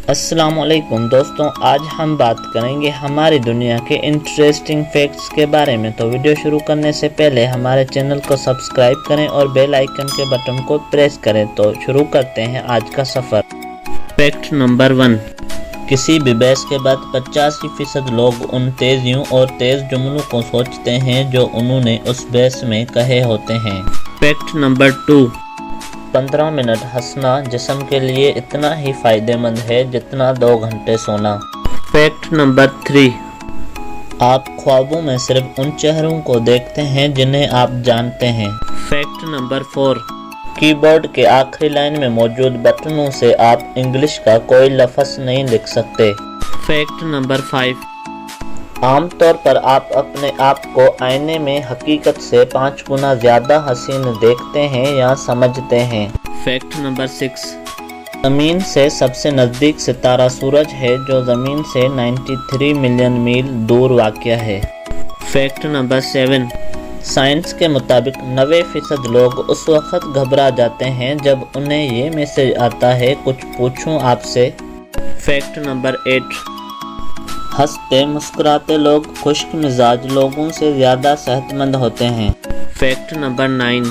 السلام علیکم دوستوں، آج ہم بات کریں گے ہماری دنیا کے انٹرسٹنگ فیکٹس کے بارے میں۔ تو ویڈیو شروع کرنے سے پہلے ہمارے چینل کو سبسکرائب کریں اور بیل آئیکن کے بٹن کو پریس کریں۔ تو شروع کرتے ہیں آج کا سفر۔ فیکٹ نمبر 1، کسی بھی بحث کے بعد 85% لوگ ان تیزیوں اور تیز جملوں کو سوچتے ہیں جو انہوں نے اس بحث میں کہے ہوتے ہیں۔ فیکٹ نمبر 2، 15 منٹ ہنسنا جسم کے لیے اتنا ہی فائدہ مند ہے جتنا 2 گھنٹے سونا۔ فیکٹ نمبر 3، آپ خوابوں میں صرف ان چہروں کو دیکھتے ہیں جنہیں آپ جانتے ہیں۔ فیکٹ نمبر 4، کی بورڈ کے آخری لائن میں موجود بٹنوں سے آپ انگلش کا کوئی لفظ نہیں لکھ سکتے۔ فیکٹ نمبر 5، عام طور پر آپ اپنے آپ کو آئینے میں حقیقت سے 5 گنا زیادہ حسین دیکھتے ہیں یا سمجھتے ہیں۔ فیکٹ نمبر 6، زمین سے سب سے نزدیک ستارہ سورج ہے جو زمین سے 93 ملین میل دور واقع ہے۔ فیکٹ نمبر 7، سائنس کے مطابق 90% لوگ اس وقت گھبرا جاتے ہیں جب انہیں یہ میسج آتا ہے کچھ پوچھوں آپ سے۔ فیکٹ نمبر 8، ہنستے مسکراتے لوگ خشک مزاج لوگوں سے زیادہ صحت مند ہوتے ہیں۔ فیکٹ نمبر 9،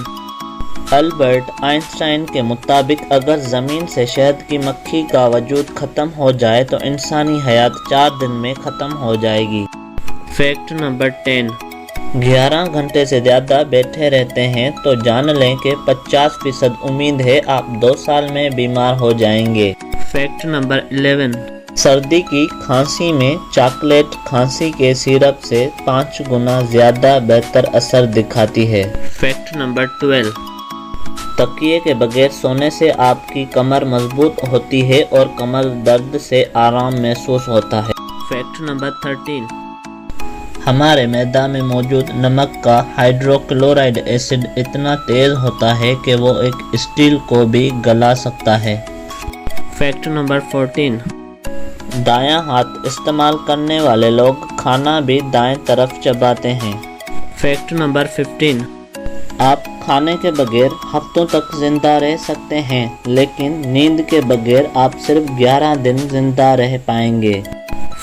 البرٹ آئنسٹائن کے مطابق اگر زمین سے شہد کی مکھی کا وجود ختم ہو جائے تو انسانی حیات 4 دن میں ختم ہو جائے گی۔ فیکٹ نمبر 10، 11 گھنٹے سے زیادہ بیٹھے رہتے ہیں تو جان لیں کہ 50% امید ہے آپ 2 سال میں بیمار ہو جائیں گے۔ فیکٹ نمبر 11، سردی کی کھانسی میں چاکلیٹ کھانسی کے سیرپ سے 5 گنا زیادہ بہتر اثر دکھاتی ہے۔ فیکٹ نمبر 12، تکیے کے بغیر سونے سے آپ کی کمر مضبوط ہوتی ہے اور کمر درد سے آرام محسوس ہوتا ہے۔ فیکٹ نمبر 13، ہمارے معدہ میں موجود نمک کا ہائیڈروکلورائڈ ایسڈ اتنا تیز ہوتا ہے کہ وہ ایک اسٹیل کو بھی گلا سکتا ہے۔ فیکٹ نمبر 14، دایاں ہاتھ استعمال کرنے والے لوگ کھانا بھی دائیں طرف چباتے ہیں۔ فیکٹ نمبر 15، آپ کھانے کے بغیر ہفتوں تک زندہ رہ سکتے ہیں لیکن نیند کے بغیر آپ صرف 11 دن زندہ رہ پائیں گے۔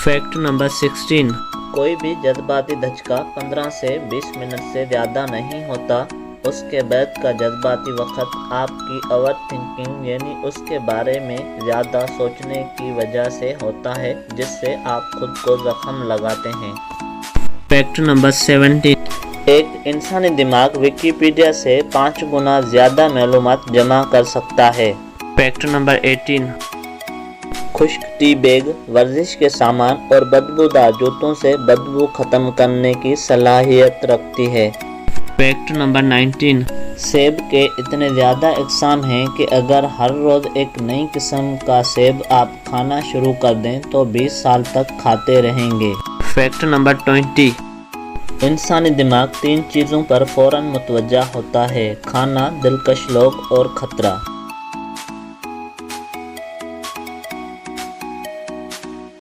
فیکٹ نمبر 16، کوئی بھی جذباتی دھچکا 15 سے 20 منٹ سے زیادہ نہیں ہوتا۔ اس کے بعد کا جذباتی وقت آپ کی اوور تھنکنگ یعنی اس کے بارے میں زیادہ سوچنے کی وجہ سے ہوتا ہے جس سے آپ خود کو زخم لگاتے ہیں۔ فیکٹ نمبر 17، ایک انسانی دماغ ویکیپیڈیا سے 5 گنا زیادہ معلومات جمع کر سکتا ہے۔ فیکٹ نمبر 18، خشک ٹی بیگ ورزش کے سامان اور بدبودار جوتوں سے بدبو ختم کرنے کی صلاحیت رکھتی ہے۔ فیکٹ نمبر 19، سیب کے اتنے زیادہ اقسام ہیں کہ اگر ہر روز ایک نئی قسم کا سیب آپ کھانا شروع کر دیں تو 20 سال تک کھاتے رہیں گے۔ فیکٹ نمبر 20، انسانی دماغ 3 چیزوں پر فوراً متوجہ ہوتا ہے: کھانا، دلکش لوگ اور خطرہ۔